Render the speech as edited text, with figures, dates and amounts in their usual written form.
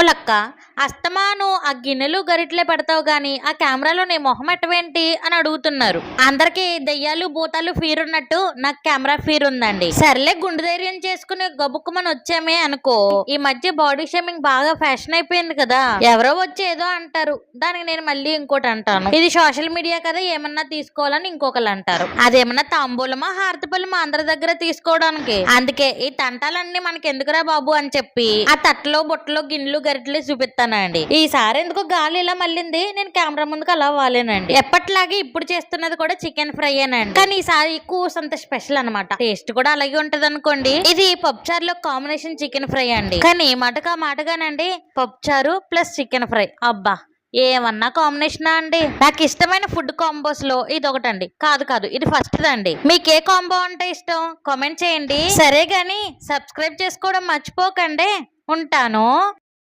ఓలక్క అస్తమాను ఆ గిన్నెలు గరిట్లే పెడతావు గాని ఆ కెమెరాలో నీ మొహం ఎట్టవేంటి అని అడుగుతున్నారు. అందరికి దెయ్యాలు భూతాలు ఫీర్ ఉన్నట్టు నాకు కెమెరా ఫీర్ ఉందండి. సర్లే గుండె ధైర్యం చేసుకుని గబుక్కుమని వచ్చామే అనుకో. ఈ మధ్య బాడీ షేమింగ్ బాగా ఫ్యాషన్ అయిపోయింది కదా. ఎవరో వచ్చి ఏదో అంటారు, దానికి నేను మళ్ళీ ఇంకోటి అంటాను. ఇది సోషల్ మీడియా కదా, ఏమన్నా తీసుకోవాలని ఇంకొకరు అంటారు. అదేమన్నా తాంబూలమా హారతిపల్లమా అందరి దగ్గర తీసుకోవడానికి. అందుకే ఈ తంటాలన్నీ మనకి ఎందుకురా బాబు అని చెప్పి ఆ తట్టలో బుట్టలో గిన్నెలు గరిటెలు చూపిస్తానండి. ఈసారి ఎందుకో గాలి ఇలా మళ్ళింది, నేను కెమెరా ముందుకు అలా వాలేనండి. ఎప్పటిలాగే ఇప్పుడు చేస్తున్నది కూడా చికెన్ ఫ్రై ఏనండి, కానీ ఈసారి కూసంత స్పెషల్ అనమాట. టేస్ట్ కూడా అలాగే ఉంటది అనుకోండి. ఇది పప్పుచారు లో కాంబినేషన్ చికెన్ ఫ్రై అండి, కానీ మాటగా మాటగానండి పప్పుచారు ప్లస్ చికెన్ ఫ్రై, అబ్బా ఏమన్నా కాంబినేషన్ అండి. నాకు ఇష్టమైన ఫుడ్ కాంబోస్ లో ఇది ఒకటండి. కాదు ఇది ఫస్ట్ అండి. మీకు ఏ కాంబో అంటే ఇష్టం కామెంట్ చేయండి. సరే గాని సబ్స్క్రైబ్ చేసుకోవడం మర్చిపోకండి. ఉంటాను.